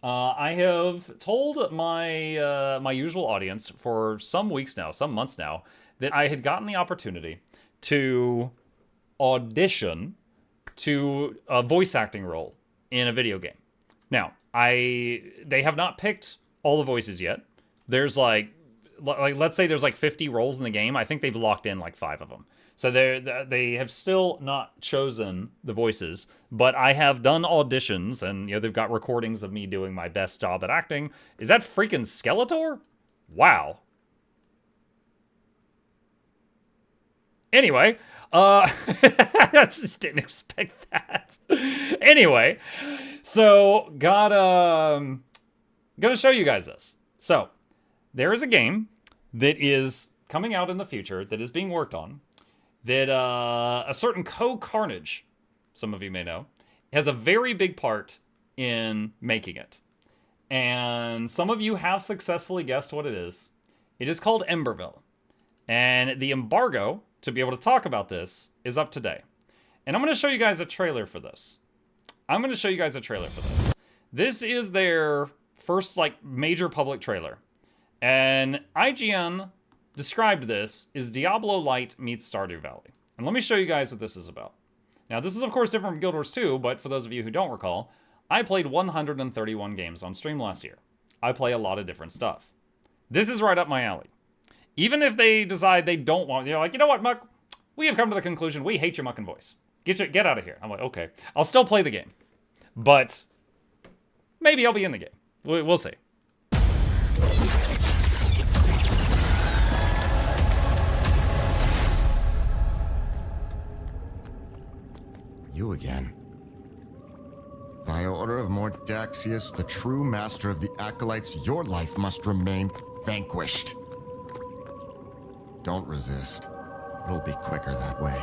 I have told my usual audience for some weeks now, some months now, that I had gotten the opportunity to audition to a voice acting role in a video game. Now, they have not picked all the voices yet. There's like let's say there's like 50 roles in the game. I think they've locked in like 5 of them. So they have still not chosen the voices, but I have done auditions, and they've got recordings of me doing my best job at acting. Is that freaking Skeletor? Wow. Anyway, I just didn't expect that. Anyway, so gonna show you guys this. So there is a game that is coming out in the future that is being worked on that a certain Carnage, some of you may know, has a very big part in making it. And some of you have successfully guessed what it is. It is called Emberville. And the embargo to be able to talk about this is up today. And I'm going to show you guys a trailer for this. This is their first major public trailer. And IGN described this as Diablo Light meets Stardew Valley. And let me show you guys what this is about. Now, this is of course different from Guild Wars 2, but for those of you who don't recall, I played 131 games on stream last year. I play a lot of different stuff. This is right up my alley. Even if they decide they don't want, they're like, you know what, Muck? We have come to the conclusion we hate your mucking voice. Get out of here. I'm like, okay. I'll still play the game. But maybe I'll be in the game. We'll see. You again. By order of Mordaxius, the true master of the Acolytes, your life must remain vanquished. Don't resist. It'll be quicker that way.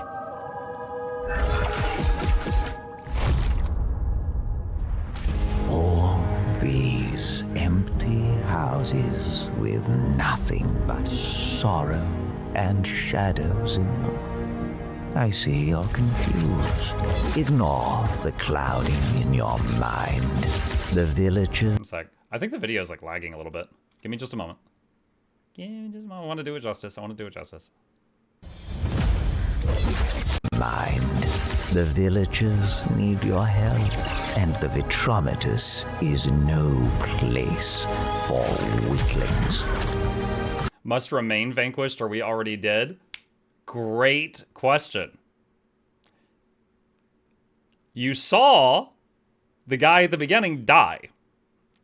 All these empty houses with nothing but sorrow and shadows in them. I see you're confused. Ignore the clouding in your mind. The villagers... One sec. I think the video is lagging a little bit. Give me just a moment. I want to do it justice. Mind. The villagers need your help, and the Vitrometus is no place for weaklings. Must remain vanquished? Are we already dead? Great question. You saw the guy at the beginning die,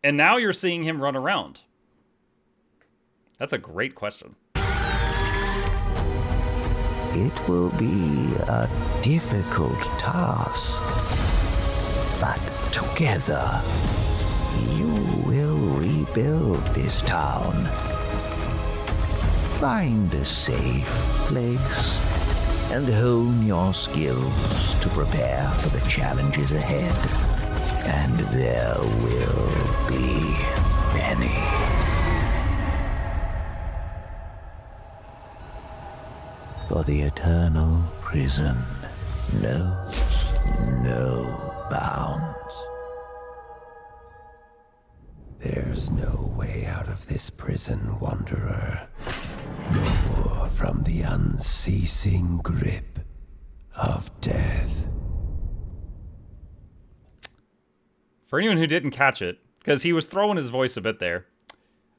and now you're seeing him run around. That's a great question. It will be a difficult task, but together you will rebuild this town. Find a safe place and hone your skills to prepare for the challenges ahead. And there will be many. For the eternal prison knows no bounds. There's no way out of this prison, wanderer, nor from the unceasing grip of death. For anyone who didn't catch it, because he was throwing his voice a bit there,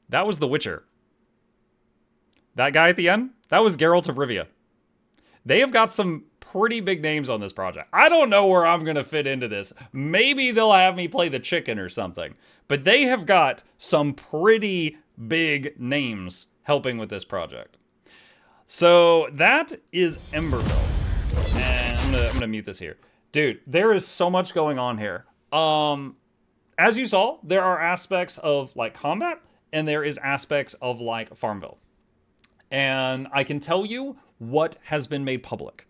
that was The Witcher. That guy at the end, that was Geralt of Rivia. They have got some pretty big names on this project. I don't know where I'm going to fit into this. Maybe they'll have me play the chicken or something. But they have got some pretty big names helping with this project. So that is Emberville. And I'm gonna mute this here. Dude, there is so much going on here. As you saw, there are aspects of combat, and there is aspects of Farmville. And I can tell you what has been made public.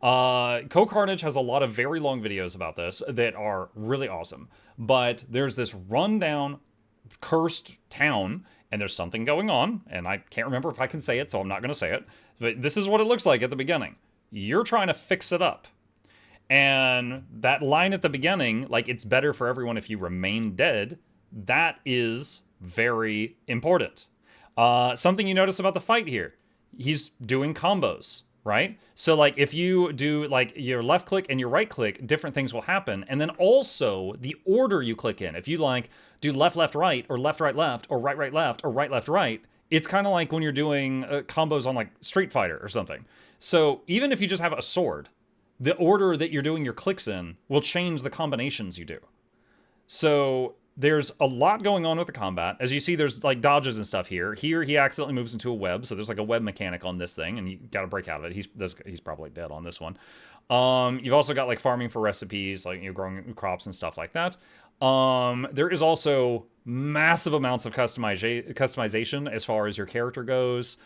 Carnage has a lot of very long videos about this that are really awesome. But there's this rundown, cursed town, and there's something going on, and I can't remember if I can say it, so I'm not going to say it. But this is what it looks like at the beginning. You're trying to fix it up. And that line at the beginning, it's better for everyone if you remain dead, That is very important. Something you notice about the fight here, he's doing combos, right? So like if you do like your left click and your right click, different things will happen. And then also the order you click in. If you like do left, left, right, or left, right, left, or right, right, left, or right, left, right, it's kind of like when you're doing combos on like Street Fighter or something. So even if you just have a sword, the order that you're doing your clicks in will change the combinations you do. So there's a lot going on with the combat. As you see, there's like dodges and stuff here. Here, he accidentally moves into a web, so there's like a web mechanic on this thing, and you got to break out of it. He's probably dead on this one. You've also got like farming for recipes, like you're growing crops and stuff like that. There is also massive amounts of customization as far as your character goes.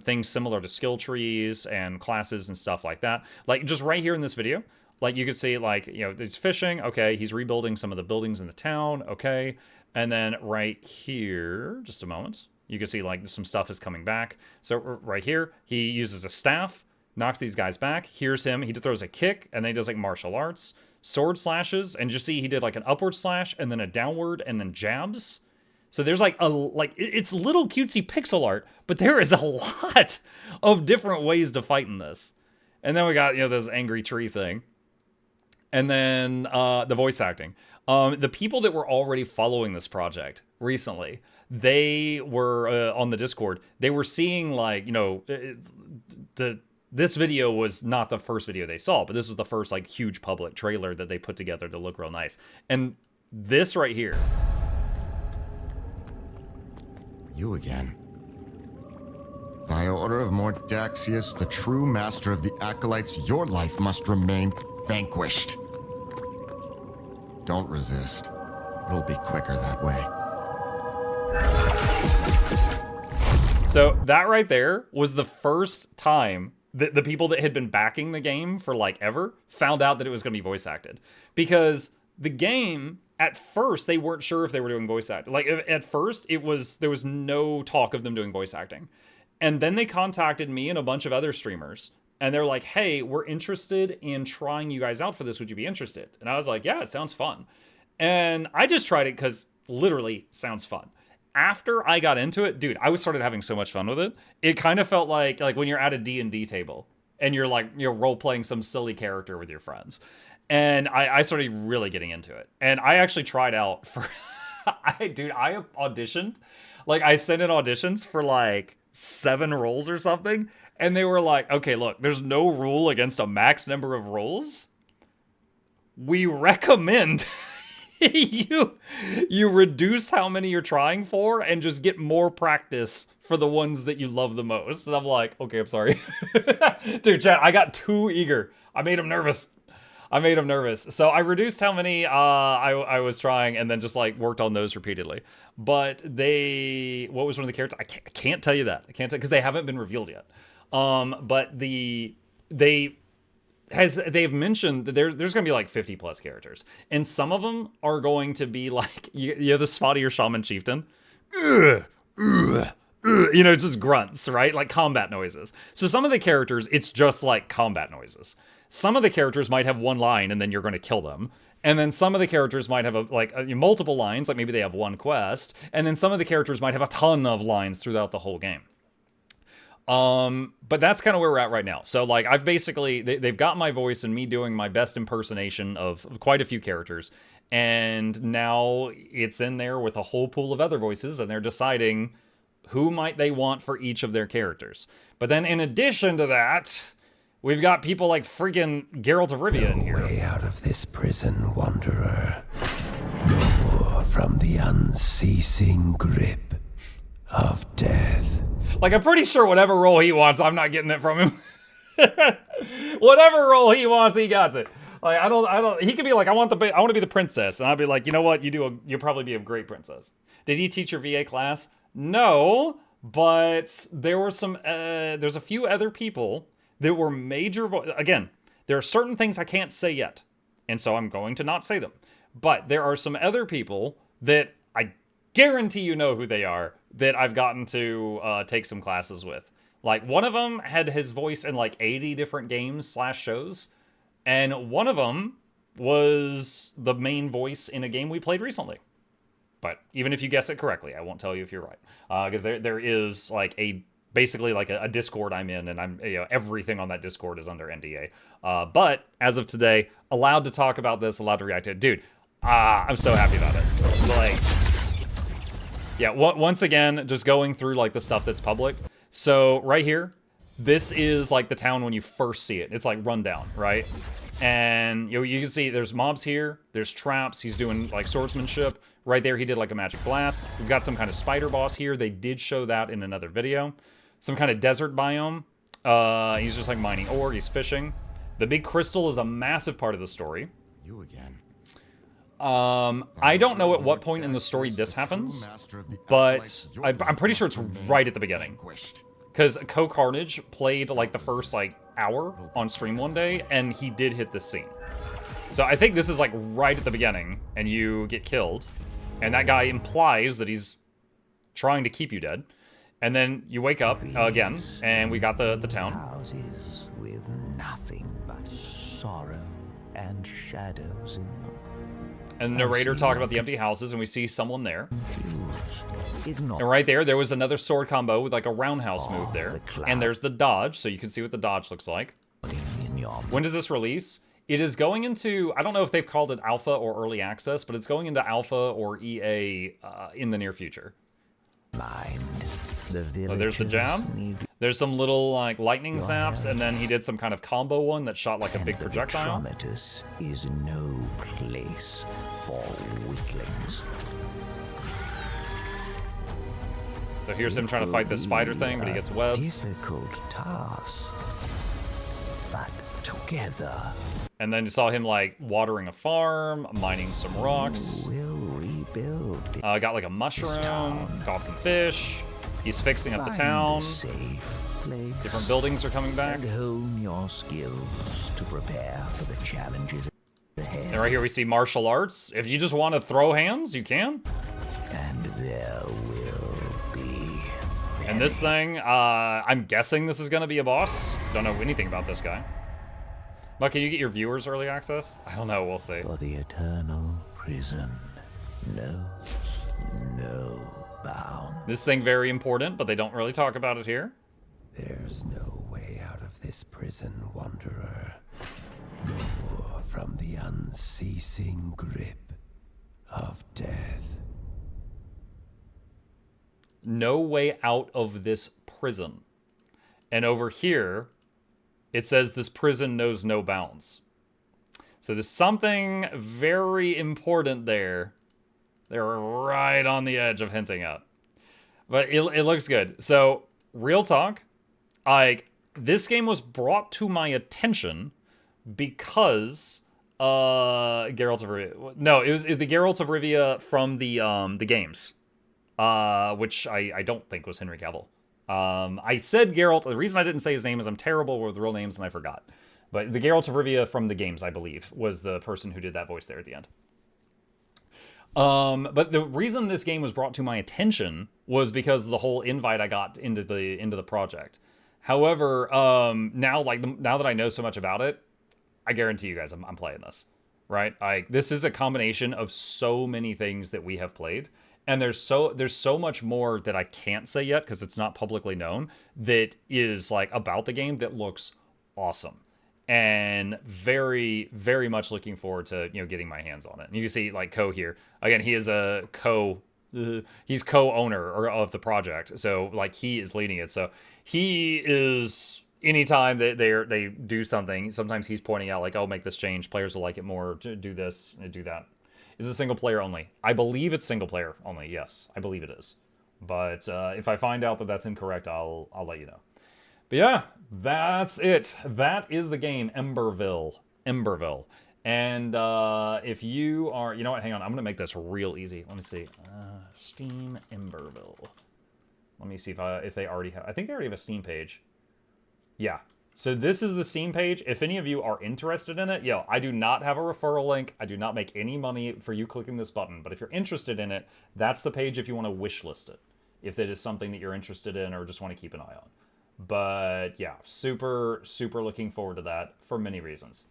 Things similar to skill trees and classes and stuff like that. Like just right here in this video, like you can see like, you know, there's fishing. Okay. He's rebuilding some of the buildings in the town. Okay. And then right here, just a moment, you can see like some stuff is coming back. So right here, he uses a staff, knocks these guys back. Here's him. He throws a kick and then he does like martial arts, sword slashes. And just see, he did like an upward slash and then a downward and then jabs. So there's like it's little cutesy pixel art, but there is a lot of different ways to fight in this. And then we got, you know, this angry tree thing. And then the voice acting. The people that were already following this project recently, they were on the Discord. They were seeing like, you know, this video was not the first video they saw, but this was the first like huge public trailer that they put together to look real nice. And this right here. You again. By order of Mordaxius, the true master of the Acolytes, your life must remain vanquished. Don't resist. It'll be quicker that way. So that right there was the first time that the people that had been backing the game for like ever found out that it was going to be voice acted. Because the game, at first, they weren't sure if they were doing voice acting. Like at first, there was no talk of them doing voice acting. And then they contacted me and a bunch of other streamers. And they're like, hey, we're interested in trying you guys out for this. Would you be interested? And I was like, yeah, it sounds fun. And I just tried it because literally sounds fun. After I got into it, dude, I started having so much fun with it. It kind of felt like when you're at a D&D table and you're role-playing some silly character with your friends. And I started really getting into it. And I actually tried out for... I auditioned. Like, I sent in auditions for like 7 roles or something. And they were like, okay, look, there's no rule against a max number of roles. We recommend you reduce how many you're trying for and just get more practice for the ones that you love the most. And I'm like, okay, I'm sorry. Dude, chat, I got too eager. I made him nervous. So I reduced how many I was trying and then just like worked on those repeatedly. But what was one of the characters? I can't tell you that. I can't tell because they haven't been revealed yet. But they've mentioned that there's going to be like 50 plus characters. And some of them are going to be like, you have the spotty or shaman chieftain. Just grunts, right? Like combat noises. So some of the characters, it's just like combat noises. Some of the characters might have one line and then you're going to kill them. And then some of the characters might have multiple lines, like maybe they have one quest. And then some of the characters might have a ton of lines throughout the whole game. But that's kind of where we're at right now. So like I've basically, they've got my voice and me doing my best impersonation of quite a few characters. And now it's in there with a whole pool of other voices and they're deciding who might they want for each of their characters. But then in addition to that, we've got people like freaking Geralt of Rivia in here. No way out of this prison, wanderer. No, from the unceasing grip of death. Like, I'm pretty sure whatever role he wants, I'm not getting it from him. Whatever role he wants, he got it. Like, I don't, he could be like, I want to be the princess. And I'd be like, you know what? You'll probably be a great princess. Did you teach your VA class? No, but there were there's a few other people that were major, again, there are certain things I can't say yet. And so I'm going to not say them. But there are some other people that I guarantee you know who they are that I've gotten to take some classes with. Like, one of them had his voice in like 80 different games / shows. And one of them was the main voice in a game we played recently. But even if you guess it correctly, I won't tell you if you're right. Because there is like basically like a Discord I'm in, and everything on that Discord is under NDA. But as of today, allowed to talk about this, allowed to react to it. Dude, I'm so happy about it. It's like, yeah, once again, just going through like the stuff that's public. So right here, this is like the town when you first see it. It's like rundown, right? And you can see there's mobs here, there's traps, he's doing like swordsmanship. Right there, he did like a magic blast. We've got some kind of spider boss here. They did show that in another video. Some kind of desert biome. He's just like mining ore, he's fishing. The big crystal is a massive part of the story. You again. I don't know at what point in the story this happens, but I'm pretty sure it's right at the beginning. Because Carnage played like the first like hour on stream one day, and he did hit this scene. So I think this is like right at the beginning, and you get killed, and that guy implies that he's trying to keep you dead, and then you wake up again, and we got the town. Houses with nothing but sorrow and shadows in them. And the narrator talking about the empty houses, and we see someone there. And right there was another sword combo with like a roundhouse move there. And there's the dodge, so you can see what the dodge looks like. When does this release? It is going into, I don't know if they've called it alpha or early access, but it's going into alpha or EA in the near future. So there's the jab. There's some little like lightning zaps, and then he did some kind of combo one that shot like a big projectile. Metropolis is no place for weaklings. So here's him trying to fight this spider thing, but he gets webbed. Difficult task, but together. And then you saw him like watering a farm, mining some rocks. We'll rebuild. Got like a mushroom, caught some fish. He's fixing up the town. Different buildings are coming back. And hone your skills to prepare for the challenges ahead. And right here we see martial arts. If you just want to throw hands, you can. And there will be. And this thing, I'm guessing this is going to be a boss. Don't know anything about this guy. But can you get your viewers early access? I don't know, we'll see. For the eternal prison, no bound. This thing very important, but they don't really talk about it here. There's no way out of this prison, wanderer. Nor from the unceasing grip of death. No way out of this prison. And over here, it says this prison knows no bounds. So there's something very important there. They're right on the edge of hinting at. But it looks good. So, real talk, like, this game was brought to my attention because Geralt of Rivia. No, it was the Geralt of Rivia from the games, which I don't think was Henry Cavill. I said Geralt. The reason I didn't say his name is I'm terrible with real names and I forgot. But the Geralt of Rivia from the games, I believe, was the person who did that voice there at the end. But the reason this game was brought to my attention was because of the whole invite I got into the project. However, now that I know so much about it, I guarantee you guys I'm playing this, right? This is a combination of so many things that we have played, and there's so much more that I can't say yet because it's not publicly known that is like about the game that looks awesome. And very, very much looking forward to, getting my hands on it. And you can see like Ko here. Again, he is a he's co-owner of the project. So like he is leading it. So he is, anytime that they do something, sometimes he's pointing out like, oh, make this change. Players will like it more. Do this, do that. Is it single player only? I believe it's single player only. Yes, I believe it is. But if I find out that that's incorrect, I'll let you know. But yeah, that's it. That is the game, Emberville. And if you are, you know what, hang on, I'm going to make this real easy. Let me see. Steam Emberville. Let me see if they already have, I think they already have a Steam page. Yeah. So this is the Steam page. If any of you are interested in it, I do not have a referral link. I do not make any money for you clicking this button. But if you're interested in it, that's the page if you want to wishlist it. If it is something that you're interested in or just want to keep an eye on. But yeah, super, super looking forward to that for many reasons.